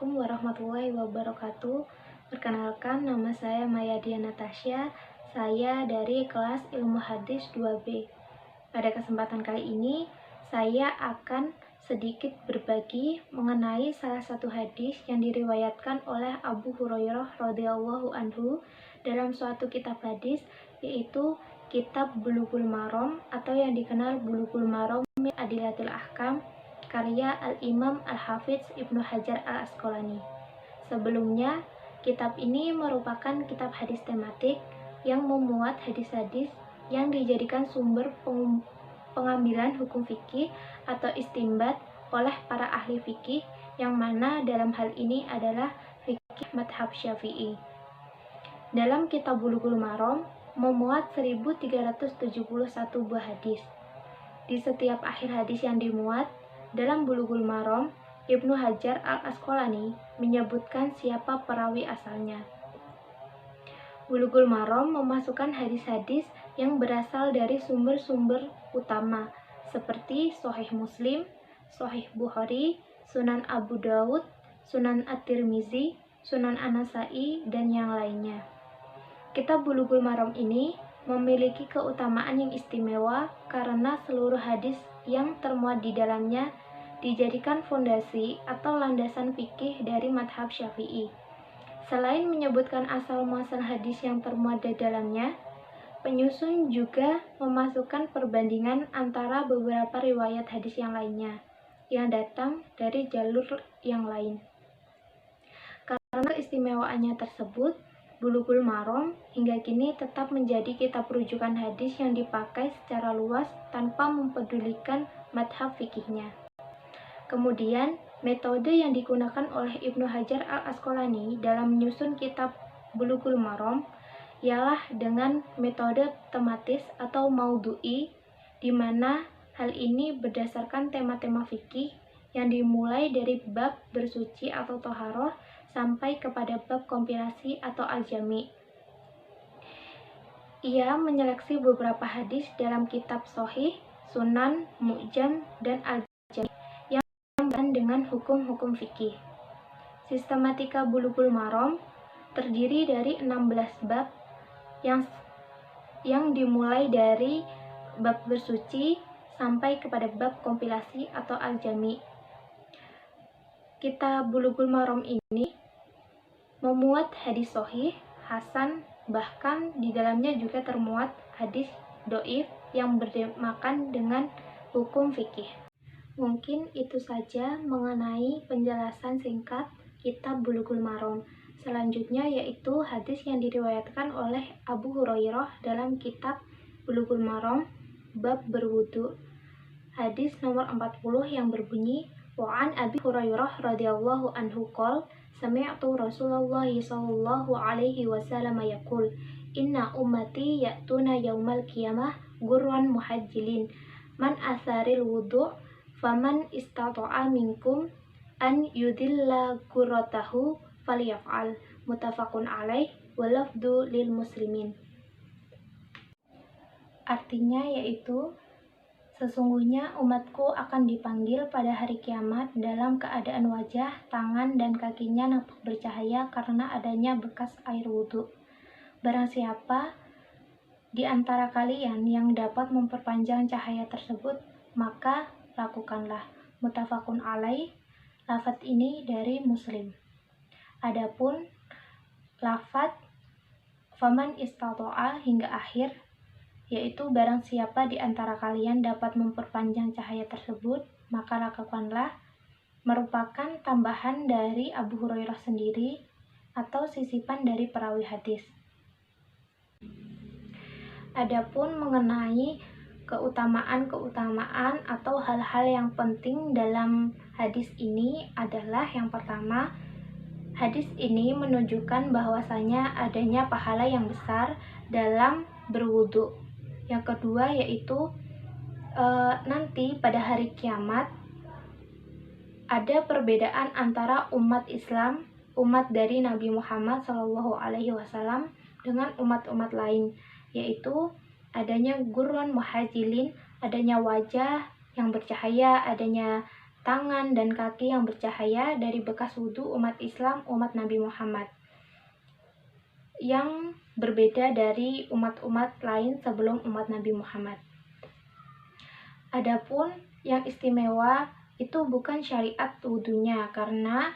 Assalamualaikum warahmatullahi wabarakatuh. Perkenalkan, nama saya Mayadya Natasha. Saya dari kelas Ilmu Hadis 2B. Pada kesempatan kali ini, saya akan sedikit berbagi mengenai salah satu hadis yang diriwayatkan oleh Abu Hurairah radhiyallahu anhu dalam suatu kitab hadis, yaitu Kitab Bulughul Maram atau yang dikenal Bulughul Maram min Adillatil Ahkam, karya Al-Imam Al-Hafidz Ibnu Hajar Al-Asqalani. Sebelumnya, kitab ini merupakan kitab hadis tematik yang memuat hadis-hadis yang dijadikan sumber pengambilan hukum fikih atau istinbat oleh para ahli fikih, yang mana dalam hal ini adalah fikih madhab Syafi'i. Dalam kitab Bulughul Maram memuat 1371 buah hadis. Di setiap akhir hadis yang dimuat dalam Bulughul Maram, Ibnu Hajar Al-Asqalani menyebutkan siapa perawi asalnya. Bulughul Maram memasukkan hadis-hadis yang berasal dari sumber-sumber utama seperti Sahih Muslim, Sahih Bukhari, Sunan Abu Daud, Sunan At-Tirmizi, Sunan An-Nasa'i, dan yang lainnya. Kitab Bulughul Maram ini memiliki keutamaan yang istimewa karena seluruh hadis yang termuat di dalamnya dijadikan fondasi atau landasan fikih dari madhab Syafi'i. Selain menyebutkan asal-muasal hadis yang termuat di dalamnya, penyusun juga memasukkan perbandingan antara beberapa riwayat hadis yang lainnya yang datang dari jalur yang lain. Karena keistimewaannya tersebut, Bulughul Maram hingga kini tetap menjadi kitab rujukan hadis yang dipakai secara luas tanpa mempedulikan madhab fikihnya. Kemudian, metode yang digunakan oleh Ibnu Hajar Al-Asqalani dalam menyusun kitab Bulughul Maram ialah dengan metode tematis atau maudhu'i, di mana hal ini berdasarkan tema-tema fikih yang dimulai dari bab bersuci atau thaharah sampai kepada bab kompilasi atau al-jami'. Ia menyeleksi beberapa hadis dalam kitab Sahih, Sunan, Mu'jam, dan al-jami' yang dengan hukum-hukum fikih. Sistematika Bulughul Maram terdiri dari 16 bab yang dimulai dari bab bersuci sampai kepada bab kompilasi atau al-jami'. Kitab Bulughul Maram ini memuat hadis sahih, hasan, bahkan di dalamnya juga termuat hadis doif yang bertemakan dengan hukum fikih. Mungkin itu saja mengenai penjelasan singkat kitab Bulughul Maram. Selanjutnya yaitu hadis yang diriwayatkan oleh Abu Hurairah dalam kitab Bulughul Maram bab berwudu. Hadis nomor 40 yang berbunyi, wa an Abi Hurairah radhiyallahu anhu qol sami'tu Rasulullah sallallahu alaihi wasallam yaqul inna ummati ya'tuna yaumal qiyamah gurran muhajjilin man asaril wudu' faman istata'a minkum an yudilla gurratahu falyaf'al, muttafaqun alaih wa lafdhu lil muslimin. Artinya yaitu, sesungguhnya umatku akan dipanggil pada hari kiamat dalam keadaan wajah, tangan, dan kakinya nampak bercahaya karena adanya bekas air wudhu. Barang siapa di antara kalian yang dapat memperpanjang cahaya tersebut, maka lakukanlah. Muttafaqun alaih. Lafaz ini dari Muslim. Adapun lafaz faman istata'a hingga akhir, yaitu barang siapa di antara kalian dapat memperpanjang cahaya tersebut, maka lakukanlah, merupakan tambahan dari Abu Hurairah sendiri atau sisipan dari perawi hadis. Adapun mengenai keutamaan atau hal-hal yang penting dalam hadis ini adalah yang pertama, hadis ini menunjukkan bahwasanya adanya pahala yang besar dalam berwudu. Yang kedua yaitu nanti pada hari kiamat ada perbedaan antara umat Islam, umat dari Nabi Muhammad SAW dengan umat-umat lain, yaitu adanya gurran muhajjilin, adanya wajah yang bercahaya, adanya tangan, dan kaki yang bercahaya dari bekas wudhu umat Islam, umat Nabi Muhammad, yang berbeda dari umat-umat lain sebelum umat Nabi Muhammad. Adapun yang istimewa itu bukan syariat wudhunya, karena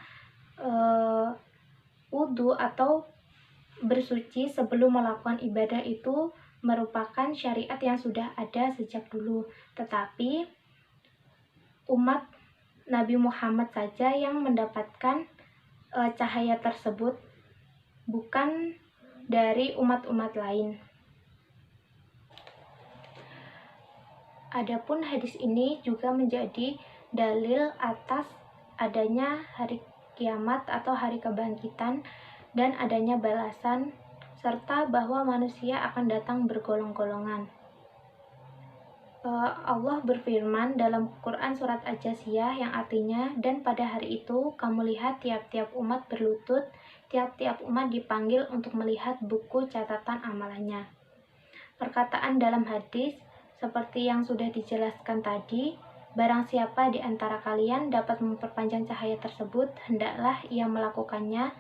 wudhu atau bersuci sebelum melakukan ibadah itu merupakan syariat yang sudah ada sejak dulu, tetapi umat Nabi Muhammad saja yang mendapatkan cahaya tersebut, bukan dari umat-umat lain. Adapun hadis ini juga menjadi dalil atas adanya hari kiamat atau hari kebangkitan dan adanya balasan, serta bahwa manusia akan datang bergolong-golongan. Allah berfirman dalam Quran surat Al-Jasiyah yang artinya, dan pada hari itu kamu lihat tiap-tiap umat berlutut, tiap-tiap umat dipanggil untuk melihat buku catatan amalannya. Perkataan dalam hadis seperti yang sudah dijelaskan tadi, barang siapa di antara kalian dapat memperpanjang cahaya tersebut, hendaklah ia melakukannya,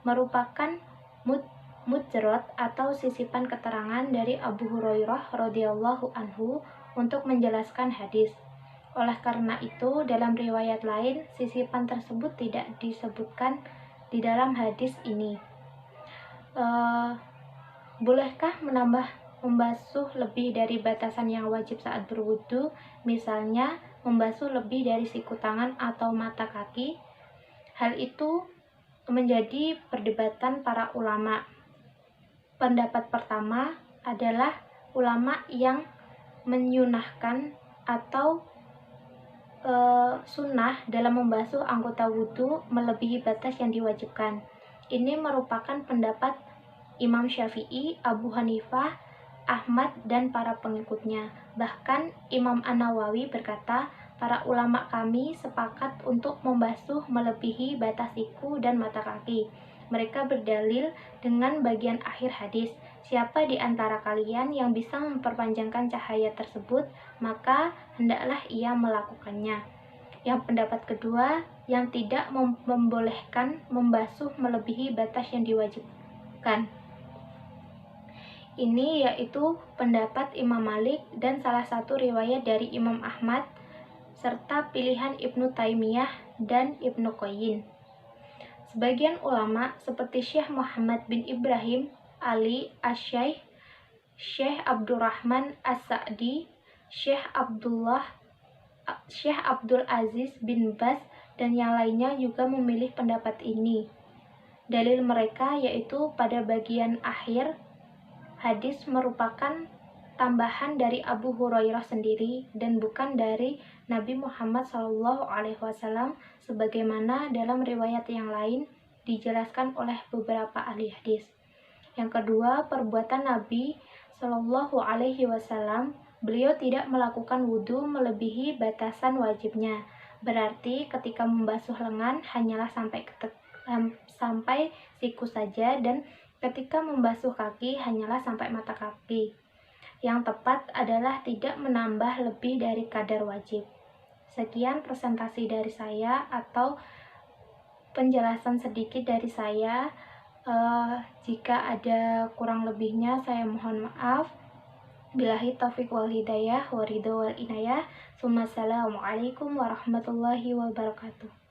merupakan mujrot atau sisipan keterangan dari Abu Hurairah radhiyallahu anhu untuk menjelaskan hadis. Oleh karena itu, dalam riwayat lain, sisipan tersebut tidak disebutkan di dalam hadis ini. Bolehkah membasuh lebih dari batasan yang wajib saat berwudu, misalnya membasuh lebih dari siku tangan atau mata kaki? Hal itu menjadi perdebatan para ulama. Pendapat pertama adalah ulama yang menyunahkan atau sunnah dalam membasuh anggota wudhu melebihi batas yang diwajibkan. Ini merupakan pendapat Imam Syafi'i, Abu Hanifah, Ahmad, dan para pengikutnya. Bahkan Imam An-Nawawi berkata, para ulama kami sepakat untuk membasuh melebihi batas siku dan mata kaki. Mereka berdalil dengan bagian akhir hadis, siapa di antara kalian yang bisa memperpanjangkan cahaya tersebut, maka hendaklah ia melakukannya. Yang pendapat kedua, yang tidak membolehkan membasuh melebihi batas yang diwajibkan. Ini yaitu pendapat Imam Malik dan salah satu riwayat dari Imam Ahmad, serta pilihan Ibnu Taimiyah dan Ibnu Qayyim. Sebagian ulama seperti Syekh Muhammad bin Ibrahim Ali Asy-Syaikh, Syekh Abdurrahman As-Sa'di, Syekh Abdul Aziz bin Baz, dan yang lainnya juga memilih pendapat ini. Dalil mereka yaitu pada bagian akhir hadis merupakan tambahan dari Abu Hurairah sendiri dan bukan dari Nabi Muhammad SAW, sebagaimana dalam riwayat yang lain dijelaskan oleh beberapa ahli hadis. Yang kedua, perbuatan Nabi SAW, beliau tidak melakukan wudhu melebihi batasan wajibnya. Berarti ketika membasuh lengan hanyalah sampai siku saja, dan ketika membasuh kaki hanyalah sampai mata kaki. Yang tepat adalah tidak menambah lebih dari kadar wajib. Sekian presentasi dari saya atau penjelasan sedikit dari saya. Jika ada kurang lebihnya saya mohon maaf. Billahi taufiq wal hidayah wa ridho wal inayah. Assalamualaikum warahmatullahi wabarakatuh.